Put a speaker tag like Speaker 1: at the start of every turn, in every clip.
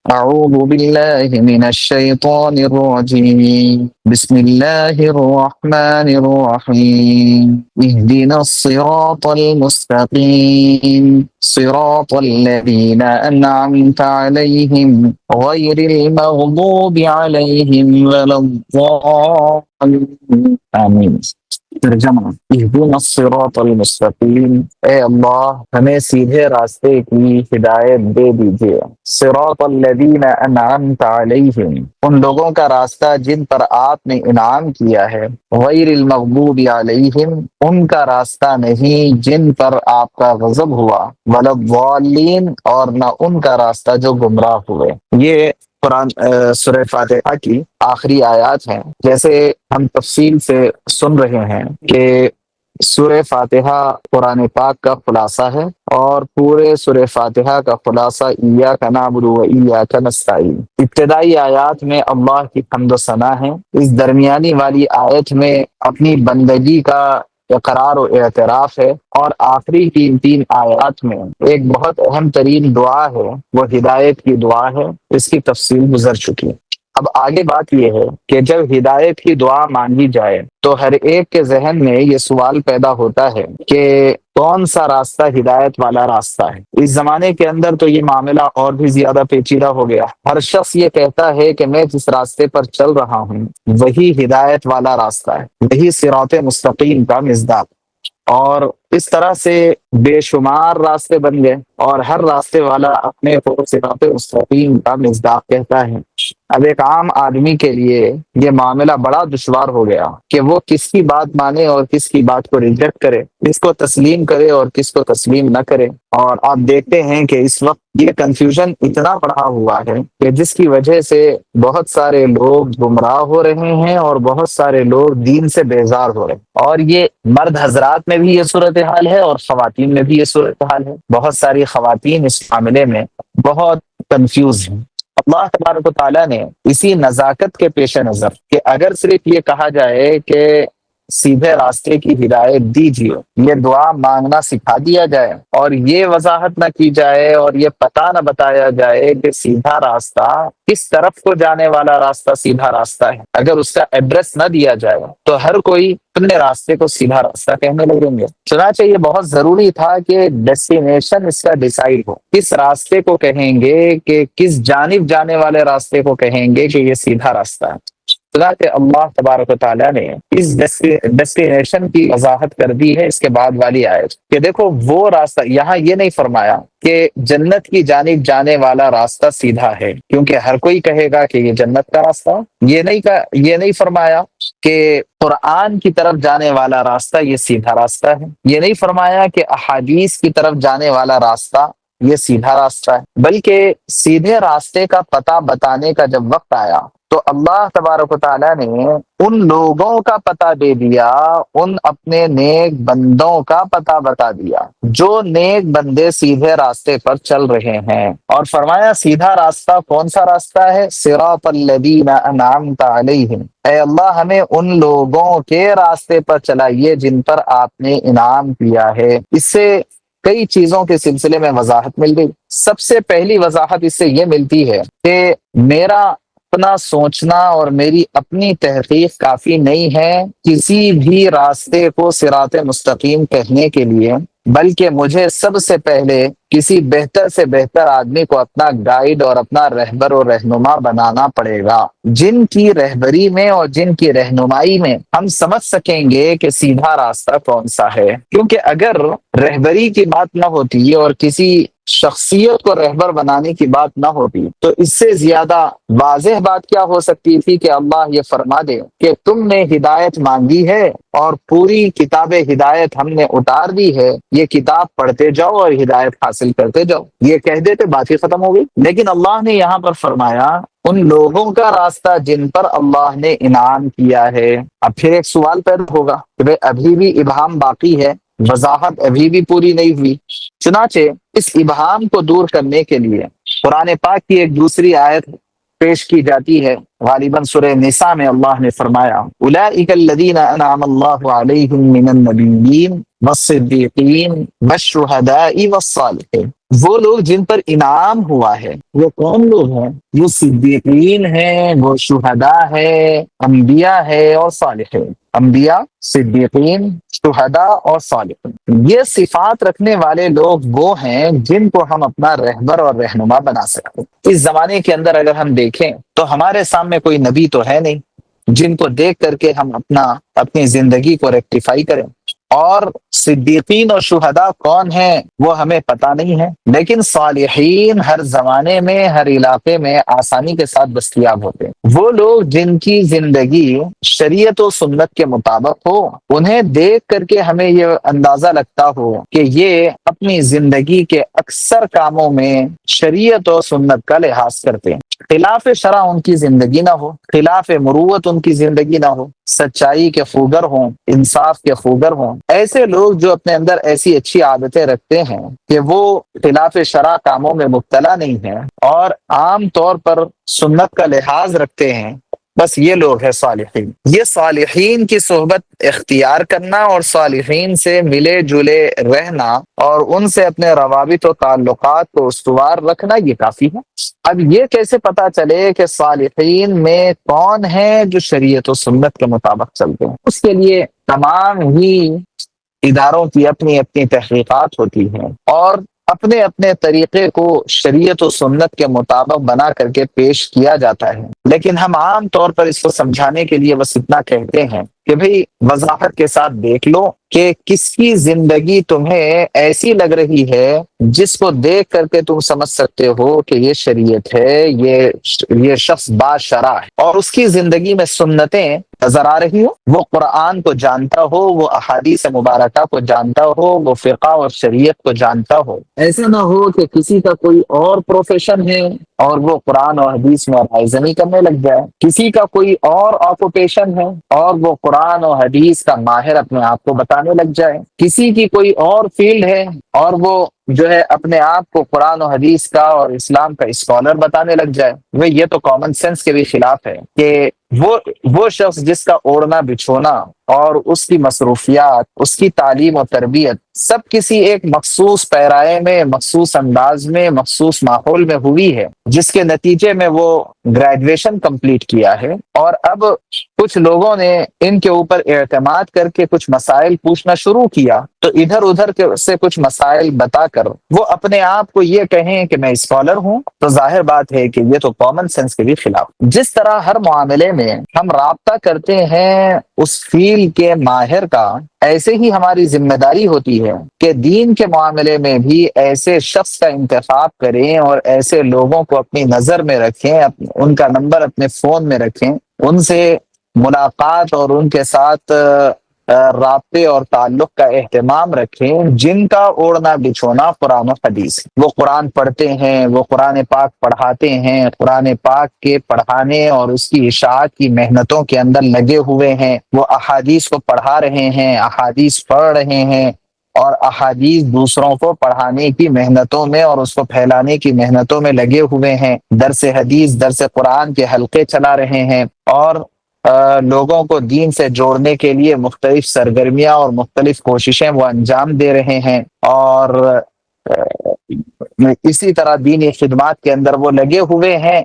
Speaker 1: أعوذ بالله من الشيطان الرجيم بسم الله الرحمن الرحيم اهدنا الصراط المستقيم صراط الذين أنعمت عليهم غير المغضوب عليهم ولا الضالين آمين۔ ترجمہ، اہدنا الصراط المستقیم، اے اللہ ہمیں سیدھے راستے کی ہدایت دے دیجیے۔ صراط الذین انعمت علیہم، ان لوگوں کا راستہ جن پر آپ نے انعام کیا ہے، غیر المغضوب علیہم، ان کا راستہ نہیں جن پر آپ کا غضب ہوا، ولا الضالین، اور نہ ان کا راستہ جو گمراہ ہوئے۔ یہ قرآن سورہ فاتحہ کی آخری آیات ہیں۔ جیسے ہم تفصیل سے سن رہے ہیں کہ سورہ فاتحہ قرآن پاک کا خلاصہ ہے، اور پورے سورہ فاتحہ کا خلاصہ ایاک نعبد و ایاک نستعین۔ ابتدائی آیات میں اللہ کی حمد و ثنا ہے، اس درمیانی والی آیت میں اپنی بندگی کا اقرار و اعتراف ہے، اور آخری کی تین آیات میں ایک بہت اہم ترین دعا ہے، وہ ہدایت کی دعا ہے۔ اس کی تفصیل گزر چکی ہے۔ اب آگے بات یہ ہے کہ جب ہدایت کی دعا مانگی جائے تو ہر ایک کے ذہن میں یہ سوال پیدا ہوتا ہے کہ کون سا راستہ ہدایت والا راستہ ہے۔ اس زمانے کے اندر تو یہ معاملہ اور بھی زیادہ پیچیدہ ہو گیا۔ ہر شخص یہ کہتا ہے کہ میں جس راستے پر چل رہا ہوں وہی ہدایت والا راستہ ہے، وہی صراط مستقیم کا مصداق، اور اس طرح سے بے شمار راستے بن گئے، اور ہر راستے والا اپنے کو صراط مستقیم کا مصداق کہتا ہے۔ اب ایک عام آدمی کے لیے یہ معاملہ بڑا دشوار ہو گیا کہ وہ کس کی بات مانے اور کس کی بات کو ریجیکٹ کرے، کس کو تسلیم کرے اور کس کو تسلیم نہ کرے۔ اور آپ دیکھتے ہیں کہ اس وقت یہ کنفیوژن اتنا بڑھا ہوا ہے کہ جس کی وجہ سے بہت سارے لوگ گمراہ ہو رہے ہیں اور بہت سارے لوگ دین سے بیزار ہو رہے ہیں۔ اور یہ مرد حضرات میں بھی یہ صورتحال ہے اور خواتین میں بھی یہ صورتحال ہے۔ بہت ساری خواتین اس معاملے میں بہت کنفیوز ہیں۔ اللہ تبارک و تعالیٰ نے اسی نزاکت کے پیش نظر کہ اگر صرف یہ کہا جائے کہ سیدھے راستے کی ہدایت دیجیے، یہ دعا مانگنا سکھا دیا جائے، اور یہ وضاحت نہ کی جائے اور یہ پتہ نہ بتایا جائے کہ سیدھا راستہ کس طرف کو جانے والا راستہ سیدھا راستہ ہے، اگر اس کا ایڈریس نہ دیا جائے تو ہر کوئی اپنے راستے کو سیدھا راستہ کہنے لگیں گے۔ چنانچہ یہ بہت ضروری تھا کہ ڈیسٹینیشن اس کا ڈیسائیڈ ہو، کس راستے کو کہیں گے کہ کس جانب جانے والے راستے کو کہیں گے کہ یہ سیدھا راستہ ہے۔ چنانچہ اللہ تبارک و تعالیٰ نے اس ڈیسٹینیشن کی وضاحت کر دی ہے اس کے بعد والی آیت کہ دیکھو وہ راستہ، یہاں یہ نہیں فرمایا کہ جنت کی جانب جانے والا راستہ سیدھا ہے کیونکہ ہر کوئی کہے گا کہ یہ جنت کا راستہ، یہ نہیں فرمایا کہ قرآن کی طرف جانے والا راستہ یہ سیدھا راستہ ہے، یہ نہیں فرمایا کہ احادیث کی طرف جانے والا راستہ یہ سیدھا راستہ ہے، بلکہ سیدھے راستے کا پتہ بتانے کا جب وقت آیا تو اللہ تبارک و تعالیٰ نے ان لوگوں کا پتہ دے دیا، ان اپنے نیک بندوں کا پتہ بتا دیا جو نیک بندے سیدھے راستے پر چل رہے ہیں، اور فرمایا سیدھا راستہ کون سا راستہ ہے؟ صراط الذین انعمت علیہم، اے اللہ ہمیں ان لوگوں کے راستے پر چلائیے جن پر آپ نے انعام کیا ہے۔ اس سے کئی چیزوں کے سلسلے میں وضاحت مل گئی۔ سب سے پہلی وضاحت اس سے یہ ملتی ہے کہ میرا اپنا سوچنا اور میری اپنی تحقیق کافی نہیں ہے کسی بھی راستے کو صراط مستقیم کہنے کے لیے، بلکہ مجھے سب سے پہلے کسی بہتر سے بہتر آدمی کو اپنا گائیڈ اور اپنا رہبر و رہنما بنانا پڑے گا، جن کی رہبری میں اور جن کی رہنمائی میں ہم سمجھ سکیں گے کہ سیدھا راستہ کون سا ہے۔ کیونکہ اگر رہبری کی بات نہ ہوتی اور کسی شخصیت کو رہبر بنانے کی بات نہ ہوتی تو اس سے زیادہ واضح بات کیا ہو سکتی تھی کہ اللہ یہ فرما دے کہ تم نے ہدایت مانگی ہے اور پوری کتاب ہدایت ہم نے اتار دی ہے، یہ کتاب پڑھتے جاؤ اور ہدایت حاصل کرتے جاؤ، یہ کہہ دیتے بات ہی ختم ہو گئی۔ لیکن اللہ نے یہاں پر فرمایا ان لوگوں کا راستہ جن پر اللہ نے انعام کیا ہے۔ اب پھر ایک سوال پیدا ہوگا کہ ابھی بھی ابہام باقی ہے، وضاحت ابھی بھی پوری نہیں ہوئی۔ چنانچہ اس ابہام کو دور کرنے کے لیے قرآن پاک کی ایک دوسری آیت پیش کی جاتی ہے۔ غالباً سورہ نساء میں اللہ نے فرمایا اولئک الذین انعم اللہ علیہم من النبیین والصدیقین والشہداء والصالحین، وہ لوگ جن پر انعام ہوا ہے وہ کون لوگ ہیں؟ وہ صدیقین ہیں، وہ شہداء ہے، انبیاء ہے اور صالحین۔ انبیاء، صدیقین، شہداء اور صالحین، یہ صفات رکھنے والے لوگ وہ ہیں جن کو ہم اپنا رہبر اور رہنما بنا سکتے ہیں۔ اس زمانے کے اندر اگر ہم دیکھیں تو ہمارے سامنے کوئی نبی تو ہے نہیں جن کو دیکھ کر کے ہم اپنی زندگی کو ریکٹیفائی کریں، اور صدیقین اور شہداء کون ہیں وہ ہمیں پتہ نہیں ہے، لیکن صالحین ہر زمانے میں، ہر علاقے میں آسانی کے ساتھ دستیاب ہوتے ہیں۔ وہ لوگ جن کی زندگی شریعت و سنت کے مطابق ہو، انہیں دیکھ کر کے ہمیں یہ اندازہ لگتا ہو کہ یہ اپنی زندگی کے اکثر کاموں میں شریعت و سنت کا لحاظ کرتے ہیں، خلاف شرع ان کی زندگی نہ ہو، خلاف مروت ان کی زندگی نہ ہو، سچائی کے خوگر ہوں، انصاف کے خوگر ہوں۔ ایسے لوگ جو اپنے اندر ایسی اچھی عادتیں رکھتے ہیں کہ وہ خلاف شرع کاموں میں مبتلا نہیں ہیں اور عام طور پر سنت کا لحاظ رکھتے ہیں، بس یہ لوگ ہیں صالحین۔ یہ صالحین کی صحبت اختیار کرنا اور صالحین سے ملے جلے رہنا اور ان سے اپنے روابط و تعلقات کو استوار رکھنا یہ کافی ہے۔ اب یہ کیسے پتا چلے کہ صالحین میں کون ہیں جو شریعت و سنت کے مطابق چلتے ہیں؟ اس کے لیے تمام ہی اداروں کی اپنی اپنی تحقیقات ہوتی ہیں اور اپنے اپنے طریقے کو شریعت و سنت کے مطابق بنا کر کے پیش کیا جاتا ہے، لیکن ہم عام طور پر اس کو سمجھانے کے لیے بس اتنا کہتے ہیں کہ بھئی وضاحت کے ساتھ دیکھ لو کہ کس کی زندگی تمہیں ایسی لگ رہی ہے جس کو دیکھ کر کے تم سمجھ سکتے ہو کہ یہ شریعت ہے، یہ شخص با شرع ہے، اور اس کی زندگی میں سنتیں نظر آ رہی ہو، وہ قرآن کو جانتا ہو، وہ احادیث مبارکہ کو جانتا ہو، وہ فقہ اور شریعت کو جانتا ہو۔ ایسا نہ ہو کہ کسی کا کوئی اور پروفیشن ہے اور وہ قرآن اور حدیث میں رائزنی کرنے لگ جائے، کسی کا کوئی اور آکوپیشن ہے اور وہ قرآن اور حدیث کا ماہر اپنے آپ کو بتانے لگ جائے، کسی کی کوئی اور فیلڈ ہے اور وہ جو ہے اپنے آپ کو قرآن و حدیث کا اور اسلام کا اسکالر بتانے لگ جائے۔ وہ یہ تو کامن سینس کے بھی خلاف ہے کہ وہ شخص جس کا اوڑھنا بچھونا اور اس کی مصروفیات، اس کی تعلیم و تربیت سب کسی ایک مخصوص پیرائے میں، مخصوص انداز میں، مخصوص ماحول میں ہوئی ہے، جس کے نتیجے میں وہ گریجویشن کمپلیٹ کیا ہے، اور اب کچھ لوگوں نے ان کے اوپر اعتماد کر کے کچھ مسائل پوچھنا شروع کیا، تو ادھر ادھر سے کچھ مسائل بتا کر وہ اپنے آپ کو یہ کہیں کہ میں اسکالر ہوں، تو ظاہر بات ہے کہ یہ تو کامن سینس کے بھی خلاف۔ جس طرح ہر معاملے میں ہم رابطہ کرتے ہیں اس فیلڈ کے ماہر کا، ایسے ہی ہماری ذمہ داری ہوتی ہے کہ دین کے معاملے میں بھی ایسے شخص کا انتخاب کریں اور ایسے لوگوں کو اپنی نظر میں رکھیں، ان کا نمبر اپنے فون میں رکھیں، ان سے ملاقات اور ان کے ساتھ رابطے اور تعلق کا اہتمام رکھیں جن کا اوڑھنا بچھونا قرآن و حدیث ہے۔ وہ قرآن پڑھتے ہیں، وہ قرآن پاک پڑھاتے ہیں، قرآن پاک کے پڑھانے اور اس کی اشاعت کی محنتوں کے اندر لگے ہوئے ہیں، وہ احادیث کو پڑھا رہے ہیں، احادیث پڑھ رہے ہیں، اور احادیث دوسروں کو پڑھانے کی محنتوں میں اور اس کو پھیلانے کی محنتوں میں لگے ہوئے ہیں، درس حدیث، درس قرآن کے حلقے چلا رہے ہیں، اور لوگوں کو دین سے جوڑنے کے لیے مختلف سرگرمیاں اور مختلف کوششیں وہ انجام دے رہے ہیں، اور اسی طرح دینی خدمات کے اندر وہ لگے ہوئے ہیں۔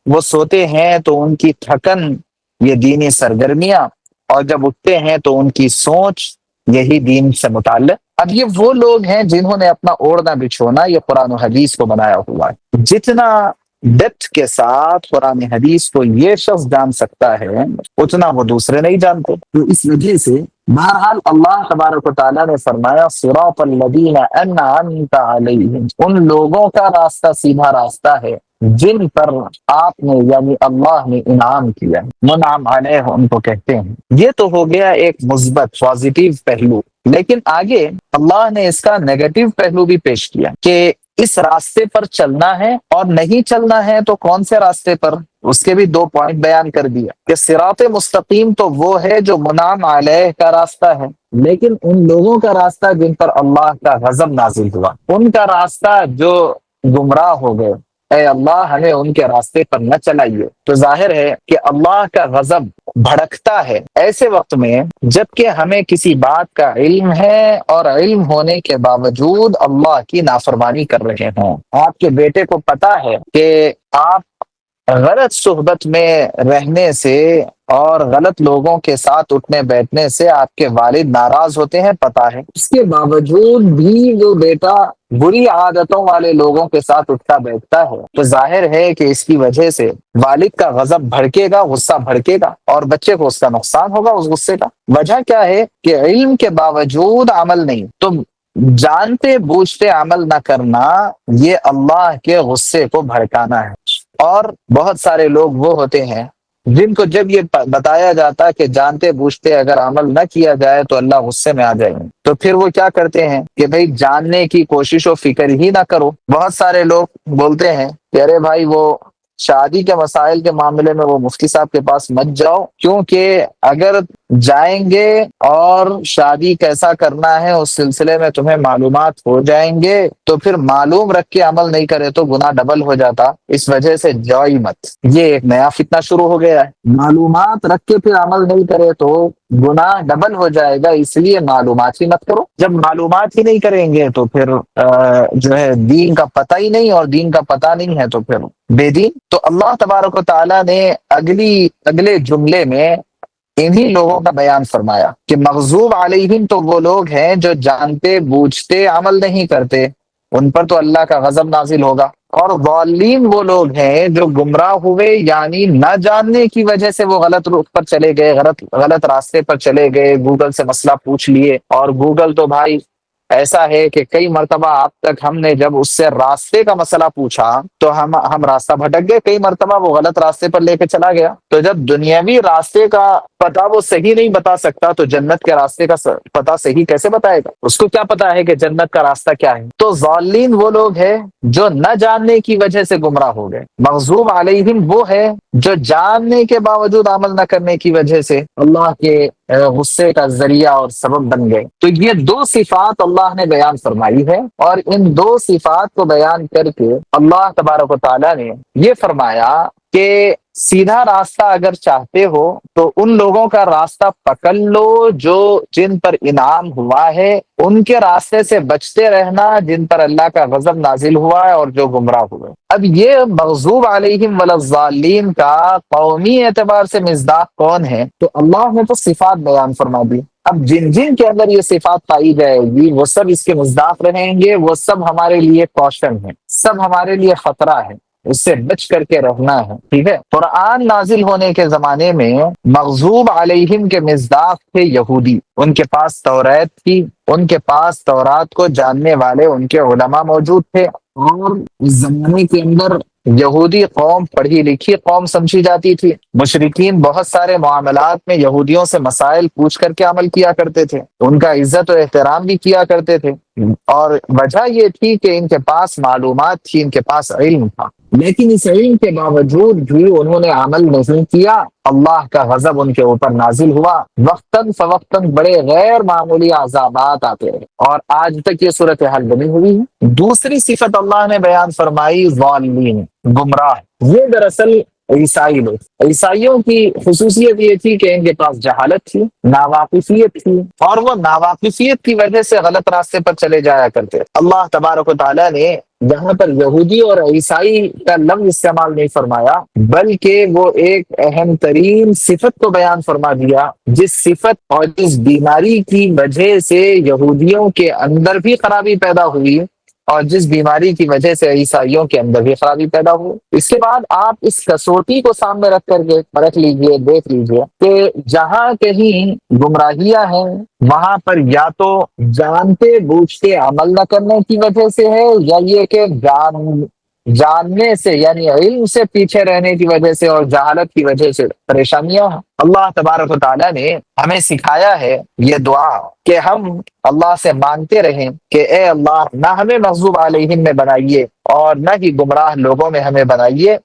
Speaker 1: وہ سوتے ہیں تو ان کی تھکن یہ دینی سرگرمیاں، اور جب اٹھتے ہیں تو ان کی سوچ یہی دین سے متعلق۔ اب یہ وہ لوگ ہیں جنہوں نے اپنا اوڑھنا بچھونا یہ قرآن و حدیث کو بنایا ہوا ہے۔ جتنا ڈیپتھ کے ساتھ قرآن حدیث کو یہ شخص جان سکتا ہے اتنا وہ دوسرے نہیں جانتے، تو اس وجہ سے بہرحال اللہ تبارک و تعالیٰ نے فرمایا صراط الذین انعمت علیہم، ان لوگوں کا راستہ سیدھا راستہ ہے جن پر آپ نے یعنی اللہ نے انعام کیا ہے، منعم علیہ ان کو کہتے ہیں۔ یہ تو ہو گیا ایک مثبت پازیٹیو پہلو، لیکن آگے اللہ نے اس کا نیگیٹو پہلو بھی پیش کیا کہ اس راستے پر چلنا ہے اور نہیں چلنا ہے تو کون سے راستے پر، اس کے بھی دو پوائنٹ بیان کر دیا کہ صراط مستقیم تو وہ ہے جو منعم علیہ کا راستہ ہے، لیکن ان لوگوں کا راستہ جن پر اللہ کا غضب نازل ہوا، ان کا راستہ جو گمراہ ہو گئے، اے اللہ ہمیں ان کے راستے پر نہ چلائیے۔ تو ظاہر ہے کہ اللہ کا غضب بھڑکتا ہے ایسے وقت میں جب کہ ہمیں کسی بات کا علم ہے اور علم ہونے کے باوجود اللہ کی نافرمانی کر رہے ہوں۔ آپ کے بیٹے کو پتا ہے کہ آپ غلط صحبت میں رہنے سے اور غلط لوگوں کے ساتھ اٹھنے بیٹھنے سے آپ کے والد ناراض ہوتے ہیں، پتا ہے، اس کے باوجود بھی وہ بیٹا بری عادتوں والے لوگوں کے ساتھ اٹھتا بیٹھتا ہے، تو ظاہر ہے کہ اس کی وجہ سے والد کا غضب بھڑکے گا، غصہ بھڑکے گا، اور بچے کو اس کا نقصان ہوگا اس غصے کا۔ وجہ کیا ہے کہ علم کے باوجود عمل نہیں، تم جانتے بوجھتے عمل نہ کرنا، یہ اللہ کے غصے کو بھڑکانا ہے۔ اور بہت سارے لوگ وہ ہوتے ہیں جن کو جب یہ بتایا جاتا ہے کہ جانتے بوجھتے اگر عمل نہ کیا جائے تو اللہ غصے میں آ جائے گا، تو پھر وہ کیا کرتے ہیں کہ بھئی جاننے کی کوشش و فکر ہی نہ کرو۔ بہت سارے لوگ بولتے ہیں کہ ارے بھائی وہ شادی کے مسائل کے معاملے میں وہ مفتی صاحب کے پاس مت جاؤ، کیونکہ اگر جائیں گے اور شادی کیسا کرنا ہے اس سلسلے میں تمہیں معلومات ہو جائیں گے تو پھر معلوم رکھ کے عمل نہیں کرے تو گناہ ڈبل ہو جاتا، اس وجہ سے جاؤ ہی مت۔ یہ ایک نیا فتنہ شروع ہو گیا ہے، معلومات رکھ کے پھر عمل نہیں کرے تو گناہ ڈبل ہو جائے گا، اس لیے معلومات ہی مت کرو۔ جب معلومات ہی نہیں کریں گے تو پھر جو ہے دین کا پتہ ہی نہیں، اور دین کا پتہ نہیں ہے تو پھر بے دین۔ تو اللہ تبارک و تعالیٰ نے اگلے جملے میں انہی لوگوں کا بیان فرمایا کہ مغضوب علیہم تو وہ لوگ ہیں جو جانتے بوجھتے عمل نہیں کرتے، ان پر تو اللہ کا غضب نازل ہوگا۔ اور ضالین وہ لوگ ہیں جو گمراہ ہوئے، یعنی نہ جاننے کی وجہ سے وہ غلط روٹ پر چلے گئے، غلط راستے پر چلے گئے، گوگل سے مسئلہ پوچھ لیے، اور گوگل تو بھائی ایسا ہے کہ کئی مرتبہ آپ تک ہم نے جب اس سے راستے کا مسئلہ پوچھا تو ہم راستہ بھٹک گئے، کئی مرتبہ وہ غلط راستے پر لے کے چلا گیا۔ تو جب دنیاوی راستے کا پتہ وہ صحیح نہیں بتا سکتا تو جنت کے راستے کا پتہ صحیح کیسے بتائے گا؟ اس کو کیا پتا ہے کہ جنت کا راستہ کیا ہے؟ تو ضالین وہ لوگ ہیں جو نہ جاننے کی وجہ سے گمراہ ہو گئے، مغضوب علیہم وہ ہے جو جاننے کے باوجود عمل نہ کرنے کی وجہ سے اللہ کے غصے کا ذریعہ اور سبب بن گئے۔ تو یہ دو صفات اللہ نے بیان فرمائی ہے، اور ان دو صفات کو بیان کر کے اللہ تبارک و تعالیٰ نے یہ فرمایا کہ سیدھا راستہ اگر چاہتے ہو تو ان لوگوں کا راستہ پکڑ لو جو جن پر انعام ہوا ہے، ان کے راستے سے بچتے رہنا جن پر اللہ کا غضب نازل ہوا ہے اور جو گمراہ ہوئے۔ اب یہ مغضوب علیہم ولضالین کا قومی اعتبار سے مصداق کون ہے؟ تو اللہ نے تو صفات بیان فرما دی۔ اب جن جن کے اندر یہ صفات پائی جائے گی وہ سب اس کے مصداق رہیں گے، وہ سب ہمارے لیے کوشن ہے، سب ہمارے لیے خطرہ ہے، اس سے بچ کر کے رہنا ہے، ٹھیک ہے۔ قرآن نازل ہونے کے زمانے میں مغضوب علیہم کے مصداق تھے یہودی، ان کے پاس توریت تھی، ان کے پاس تورات کو جاننے والے ان کے علماء موجود تھے، اور اس زمانے کے اندر یہودی قوم پڑھی لکھی قوم سمجھی جاتی تھی۔ مشرکین بہت سارے معاملات میں یہودیوں سے مسائل پوچھ کر کے عمل کیا کرتے تھے، ان کا عزت و احترام بھی کیا کرتے تھے، اور وجہ یہ تھی کہ ان کے پاس معلومات تھی، ان کے پاس علم تھا، لیکن اس علم کے باوجود بھی انہوں نے عمل نہیں کیا، اللہ کا غضب ان کے اوپر نازل ہوا، وقتاً فوقتاً بڑے غیر معمولی عذابات آتے ہیں، اور آج تک یہ صورتحال بنی ہوئی ہے۔ دوسری صفت اللہ نے بیان فرمائی ضالین، گمراہ۔ یہ دراصل عیسائی لوگ، عیسائیوں کی خصوصیت یہ تھی کہ ان کے پاس جہالت تھی، ناواقفیت تھی، اور وہ ناواقفیت کی وجہ سے غلط راستے پر چلے جایا کرتے۔ اللہ تبارک و تعالیٰ نے یہاں پر یہودی اور عیسائی کا لفظ استعمال نہیں فرمایا، بلکہ وہ ایک اہم ترین صفت کو بیان فرما دیا، جس صفت اور جس بیماری کی وجہ سے یہودیوں کے اندر بھی خرابی پیدا ہوئی، اور جس بیماری کی وجہ سے عیسائیوں کے اندر بھی خرابی پیدا ہوئی۔ اس کے بعد آپ اس کسوٹی کو سامنے رکھ کر کے پرکھ لیجئے، دیکھ لیجئے کہ جہاں کہیں گمراہیاں ہیں وہاں پر یا تو جانتے بوجھتے عمل نہ کرنے کی وجہ سے ہے، یا یہ کہ جاننے سے یعنی علم سے پیچھے رہنے کی وجہ سے اور جہالت کی وجہ سے پریشانیاں ہیں۔ اللہ تبارک و تعالیٰ نے ہمیں سکھایا ہے یہ دعا کہ ہم اللہ سے مانگتے رہیں کہ اے اللہ نہ ہمیں مغضوب علیہم میں بنائیے اور نہ ہی گمراہ لوگوں میں ہمیں بنائیے،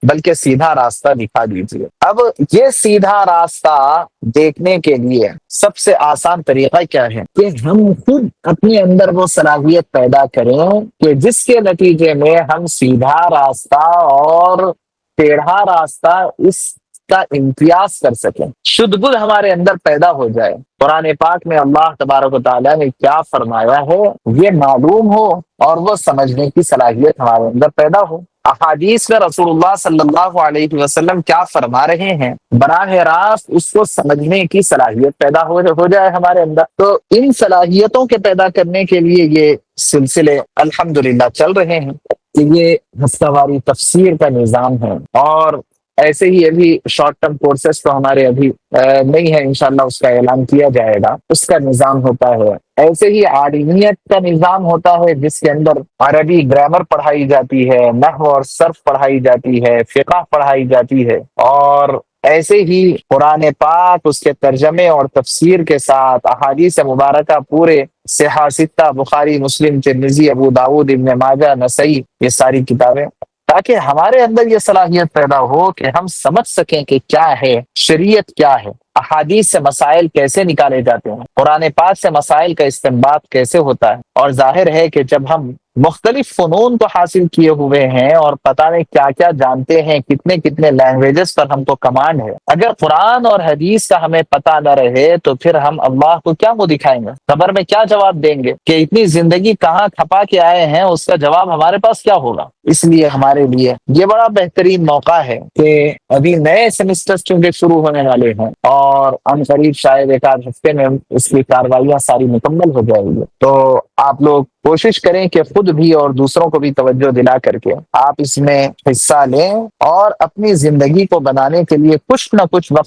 Speaker 1: بلکہ سیدھا راستہ دکھا دیجیے۔ اب یہ سیدھا راستہ دیکھنے کے لیے سب سے آسان طریقہ کیا ہے کہ ہم خود اپنے اندر وہ صلاحیت پیدا کریں کہ جس کے نتیجے میں ہم سیدھا راستہ اور ٹیڑھا راستہ اس کا امتیاز کر سکیں، شدھ بدھ ہمارے اندر پیدا ہو جائے۔ قرآن پاک میں اللہ تبارک و تعالیٰ نے کیا فرمایا ہے یہ معلوم ہو اور وہ سمجھنے کی صلاحیت ہمارے اندر پیدا ہو۔ احادیث میں رسول اللہ صلی اللہ علیہ وسلم کیا فرما رہے ہیں براہ راست اس کو سمجھنے کی صلاحیت پیدا ہو جائے ہمارے اندر۔ تو ان صلاحیتوں کے پیدا کرنے کے لیے یہ سلسلے الحمدللہ چل رہے ہیں کہ یہ ہفتہ واری تفسیر کا نظام ہے، اور ایسے ہی ابھی شارٹ ٹرم کورسز تو ہمارے ابھی نہیں ہے، انشاءاللہ اس کا اعلان کیا جائے گا، اس کا نظام ہوتا ہے۔ ایسے ہی عالمیت کا نظام ہوتا ہے جس کے اندر عربی گرامر پڑھائی جاتی ہے، نحو اور صرف پڑھائی جاتی ہے، فقہ پڑھائی جاتی ہے، اور ایسے ہی قرآن پاک اس کے ترجمے اور تفسیر کے ساتھ احادیث مبارکہ پورے صحاح ستہ بخاری مسلم ترمذی ابو داؤد ابن ماجہ نسائی یہ ساری کتابیں، تاکہ ہمارے اندر یہ صلاحیت پیدا ہو کہ ہم سمجھ سکیں کہ کیا ہے شریعت، کیا ہے احادیث سے مسائل کیسے نکالے جاتے ہیں، قرآن پاک سے مسائل کا استنباط کیسے ہوتا ہے۔ اور ظاہر ہے کہ جب ہم مختلف فنون کو حاصل کیے ہوئے ہیں اور پتہ نہیں کیا کیا جانتے ہیں، کتنے کتنے لینگویجز پر ہم کو کمانڈ ہے، اگر قرآن اور حدیث کا ہمیں پتہ نہ رہے تو پھر ہم اللہ کو کیا منہ دکھائیں گے، قبر میں کیا جواب دیں گے کہ اتنی زندگی کہاں کھپا کے آئے ہیں، اس کا جواب ہمارے پاس کیا ہوگا۔ اس لیے ہمارے لیے یہ بڑا بہترین موقع ہے کہ ابھی نئے سیمسٹر چونکہ شروع ہونے والے ہیں اور ان قریب شاید ایک آدھ ہفتے میں اس کی کاروائیاں ساری مکمل ہو جائے گی، تو آپ لوگ کوشش کریں کہ خود بھی اور دوسروں کو بھی توجہ دلا کر کے آپ اس میں حصہ لیں اور اپنی زندگی کو بنانے کے لیے کچھ نہ کچھ وقت